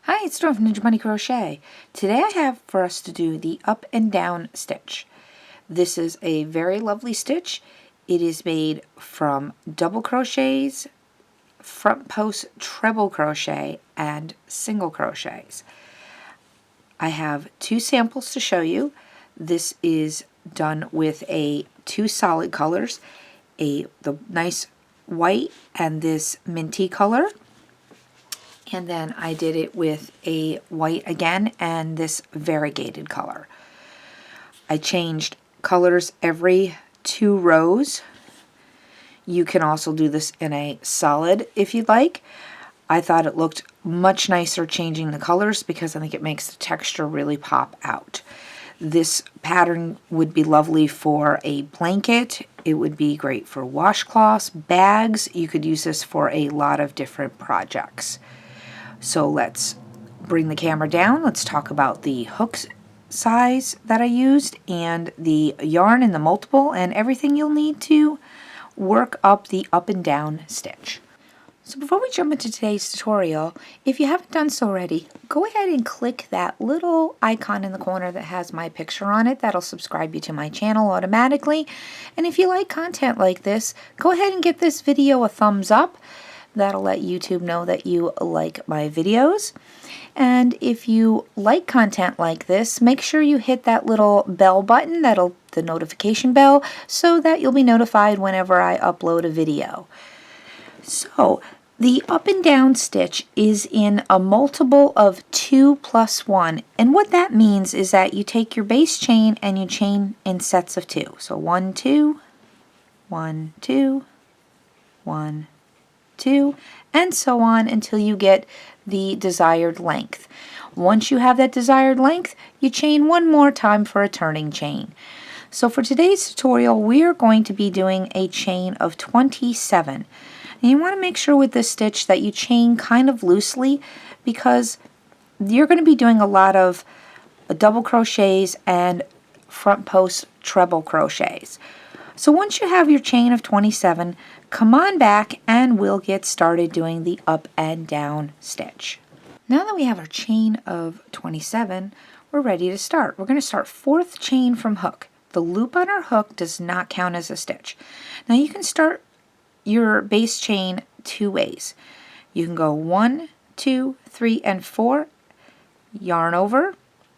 Hi, it's Dawn from Ninja Bunny Crochet. Today I have for us to do the up and down stitch. This is a very lovely stitch. It is made from double crochets, front post treble crochet, and single crochets. I have two samples to show you. This is done with two solid colors, the nice white and this minty color. And then I did it with a white again and this variegated color. I changed colors every 2 rows. You can also do this in a solid if you'd like. I thought it looked much nicer changing the colors because I think it makes the texture really pop out. This pattern would be lovely for a blanket. It would be great for washcloths, bags. You could use this for a lot of different projects. So let's bring the camera down. Let's talk about the hook size that I used and the yarn and the multiple and everything you'll need to work up the up and down stitch. So before we jump into today's tutorial, if you haven't done so already, go ahead and click that little icon in the corner that has my picture on it. That'll subscribe you to my channel automatically. And if you like content like this, go ahead and give this video a thumbs up. That'll let YouTube know that you like my videos. And if you like content like this, make sure you hit that little bell button, the notification bell, so that you'll be notified whenever I upload a video. So the up and down stitch is in a multiple of 2 plus 1. And what that means is that you take your base chain and you chain in sets of 2. So 1, 2, 1, 2, 1, 2, and so on until you get the desired length. Once you have that desired length, you chain one more time for a turning chain. So for today's tutorial, we are going to be doing a chain of 27. And you want to make sure with this stitch that you chain kind of loosely because you're going to be doing a lot of double crochets and front post treble crochets. So once you have your chain of 27, come on back and we'll get started doing the up and down stitch. Now that we have our chain of 27, we're ready to start. We're going to start 4th chain from hook. The loop on our hook does not count as a stitch. Now you can start your base chain 2 ways. You can go 1, 2, 3, and 4, yarn over,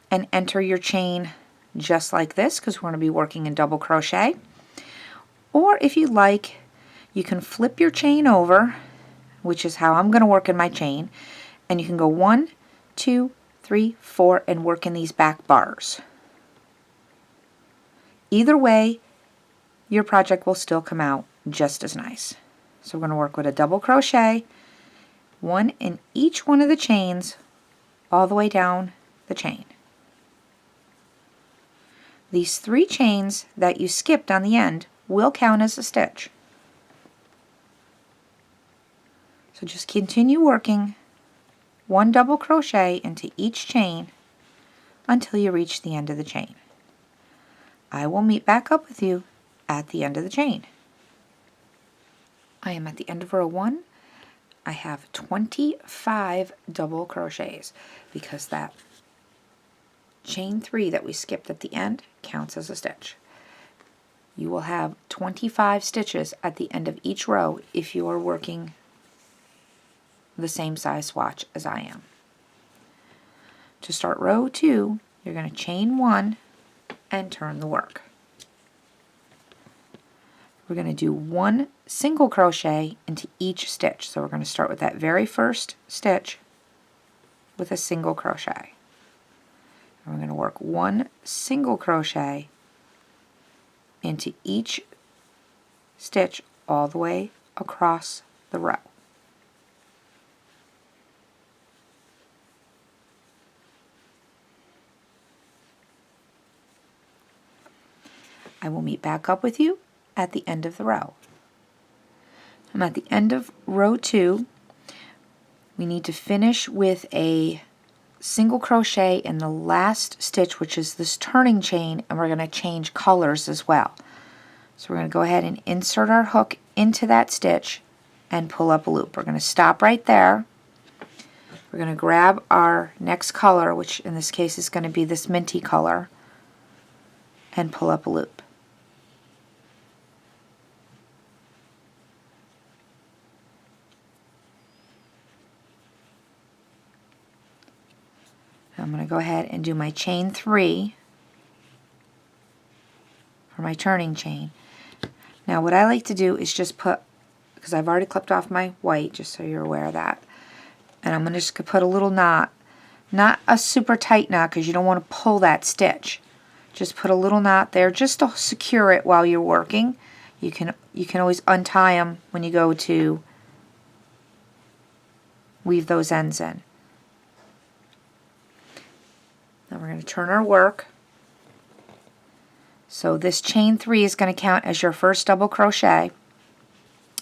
and enter your chain just like this because we're going to be working in double crochet. Or if you like, you can flip your chain over, which is how I'm going to work in my chain, and you can go 1, 2, 3, 4 and work in these back bars. Either way, your project will still come out just as nice. So we're going to work with a double crochet, 1 in each one of the chains all the way down the chain. These 3 chains that you skipped on the end will count as a stitch. So just continue working 1 double crochet into each chain until you reach the end of the chain. I will meet back up with you at the end of the chain. I am at the end of row 1. I have 25 double crochets because that chain 3 that we skipped at the end counts as a stitch. You will have 25 stitches at the end of each row if you are working the same size swatch as I am. To start row 2, you're going to chain 1 and turn the work. We're going to do 1 single crochet into each stitch. So we're going to start with that very first stitch with a single crochet. And we're going to work 1 single crochet into each stitch all the way across the row. I will meet back up with you at the end of the row. I'm at the end of row 2. We need to finish with a single crochet in the last stitch, which is this turning chain, and we're going to change colors as well. So we're going to go ahead and insert our hook into that stitch and pull up a loop. We're going to stop right there. We're we're going to grab our next color, which in this case is going to be this minty color, and pull up a loop. I'm going to go ahead and do my chain 3 for my turning chain. Now what I like to do is just put, because I've already clipped off my white, just so you're aware of that, and I'm going to just put a little knot, not a super tight knot because you don't want to pull that stitch. Just put a little knot there just to secure it while you're working. You can always untie them when you go to weave those ends in. Now we're going to turn our work. So this chain 3 is going to count as your first double crochet,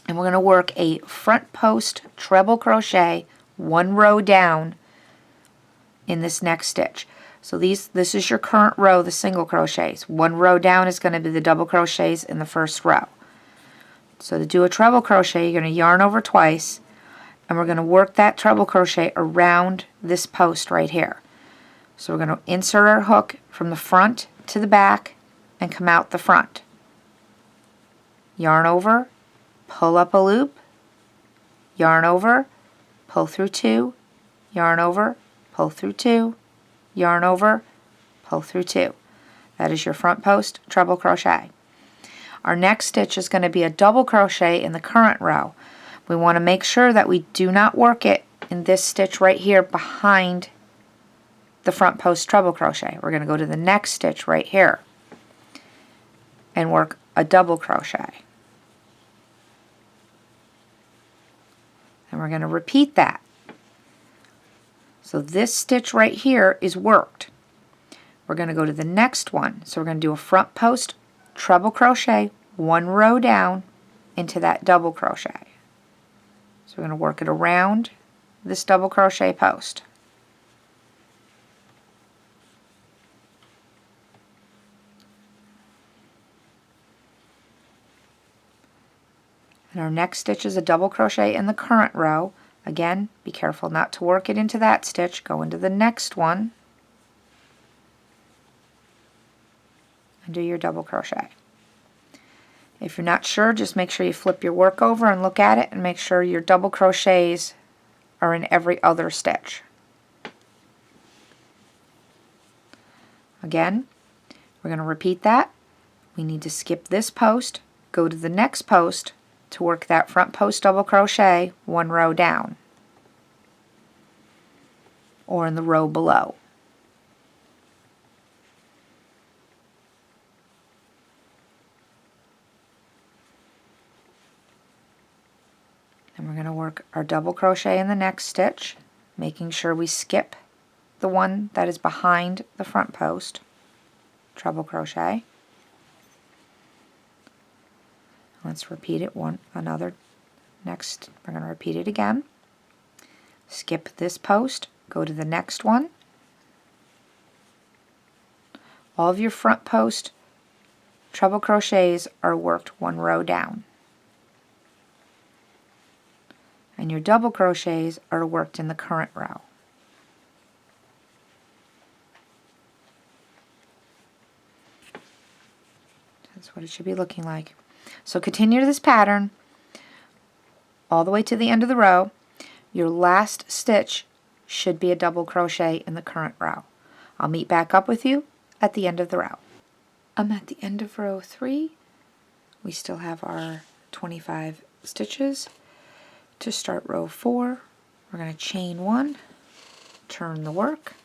and we're going to work a front post treble crochet 1 row down in this next stitch. So this is your current row, the single crochets. 1 row down is going to be the double crochets in the first row. So to do a treble crochet, you're going to yarn over twice, and we're going to work that treble crochet around this post right here. So we're going to insert our hook from the front to the back and come out the front. Yarn over, pull up a loop, yarn over, pull through 2, yarn over, pull through 2, yarn over, pull through 2. That is your front post treble crochet. Our next stitch is going to be a double crochet in the current row. We want to make sure that we do not work it in this stitch right here behind the front post treble crochet. We're going to go to the next stitch right here and work a double crochet. And we're going to repeat that. So this stitch right here is worked. We're going to go to the next one. So we're going to do a front post treble crochet 1 row down into that double crochet. So we're going to work it around this double crochet post. And our next stitch is a double crochet in the current row. Again, be careful not to work it into that stitch. Go into the next one and do your double crochet. If you're not sure, just make sure you flip your work over and look at it and make sure your double crochets are in every other stitch. Again, we're going to repeat that. We need to skip this post, go to the next post to work that front post double crochet 1 row down or in the row below. And we're going to work our double crochet in the next stitch, making sure we skip the one that is behind the front post treble crochet. Let's repeat it next. We're going to repeat it again. Skip this post, go to the next one. All of your front post treble crochets are worked 1 row down. And your double crochets are worked in the current row. That's what it should be looking like. So continue this pattern all the way to the end of the row. Your last stitch should be a double crochet in the current row. I'll meet back up with you at the end of the row. I'm at the end of row 3. We still have our 25 stitches. To start row 4, we're going to chain 1, turn the work,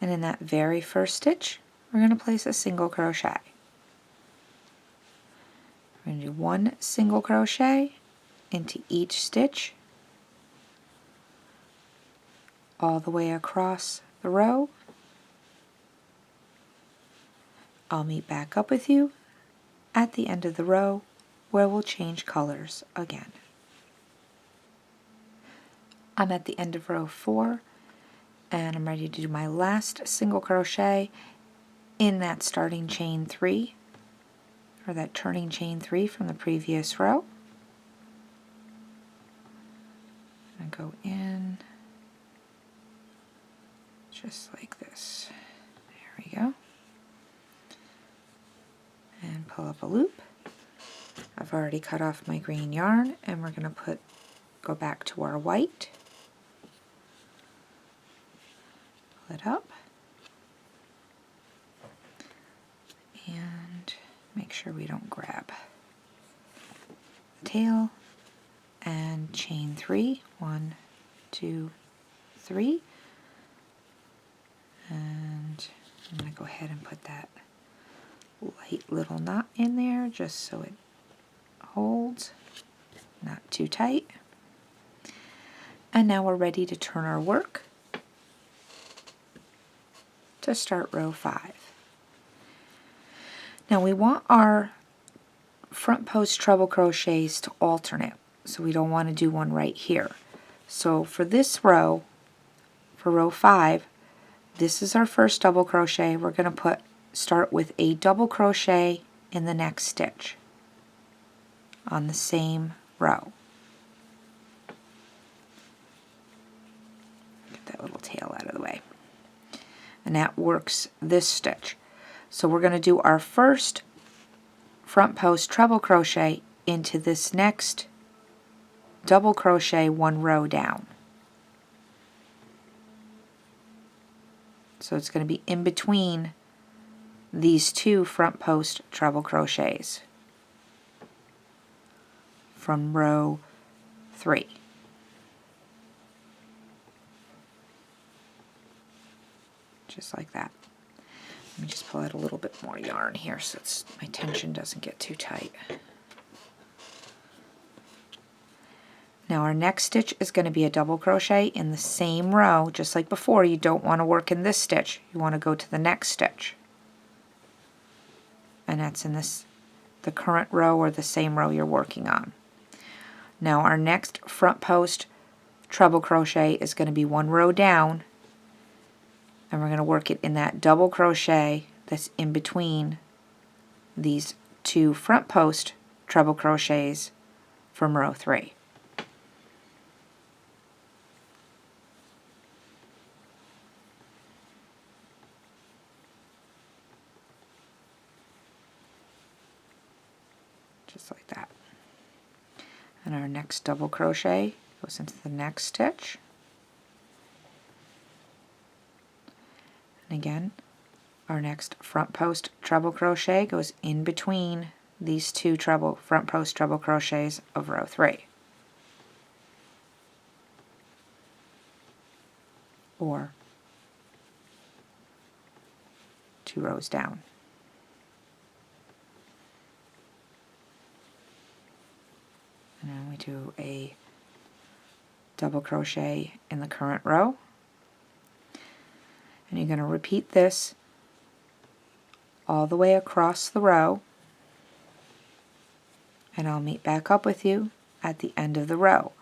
and in that very first stitch, we're going to place a single crochet. We're going to do 1 single crochet into each stitch all the way across the row. I'll meet back up with you at the end of the row where we'll change colors again. I'm at the end of row 4 and I'm ready to do my last single crochet in that starting chain 3 or that turning chain 3 from the previous row. And go in just like this. There we go. And pull up a loop. I've already cut off my green yarn, and we're going to go back to our white. Pull it up. And make sure we don't grab the tail. And chain 3. 1, 2, 3. And I'm going to go ahead and put that light little knot in there just so it holds, not too tight. And now we're ready to turn our work to start row 5. Now we want our front post treble crochets to alternate, so we don't want to do one right here. So for this row, for row 5, this is our first double crochet. We're going to start with a double crochet in the next stitch on the same row. Get that little tail out of the way. And that works this stitch. So we're going to do our first front post treble crochet into this next double crochet 1 row down. So it's going to be in between these 2 front post treble crochets from row 3. Just like that. Let me just pull out a little bit more yarn here so my tension doesn't get too tight. Now our next stitch is going to be a double crochet in the same row, just like before. You don't want to work in this stitch. You want to go to the next stitch. And that's in the current row or the same row you're working on. Now our next front post treble crochet is going to be 1 row down, and we're going to work it in that double crochet that's in between these 2 front post treble crochets from row 3. Just like that. And our next double crochet goes into the next stitch. And again, our next front post treble crochet goes in between these 2 front post treble crochets of row 3. Or 2 rows down. And then we do a double crochet in the current row. And you're going to repeat this all the way across the row. And I'll meet back up with you at the end of the row.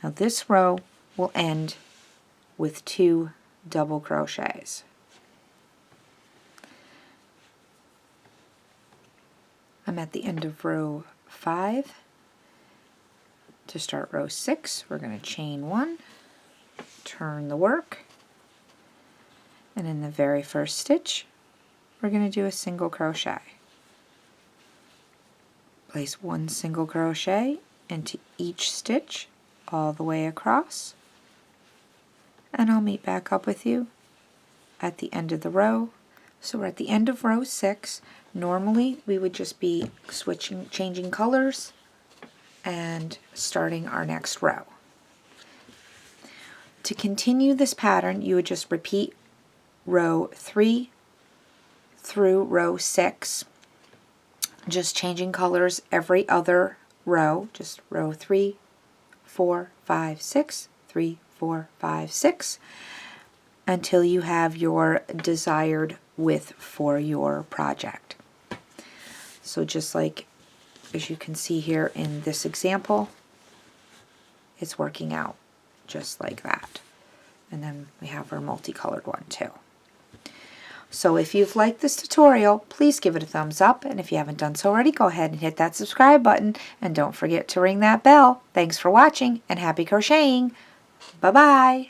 Now this row will end with 2 double crochets. I'm at the end of row 5. To start row 6, we're going to chain 1, turn the work, and in the very first stitch, we're going to do a single crochet. Place 1 single crochet into each stitch all the way across, and I'll meet back up with you at the end of the row. So we're at the end of row 6. Normally we would just be changing colors and starting our next row. To continue this pattern, you would just repeat row 3 through row 6, just changing colors every other row, just row 3, 4, 5, 6, 3, 4, 5, 6, until you have your desired width for your project. So just like as you can see here in this example, it's working out just like that. And then we have our multicolored one too. So if you've liked this tutorial, please give it a thumbs up, and if you haven't done so already, go ahead and hit that subscribe button, and don't forget to ring that bell. Thanks for watching, and happy crocheting! Bye-bye!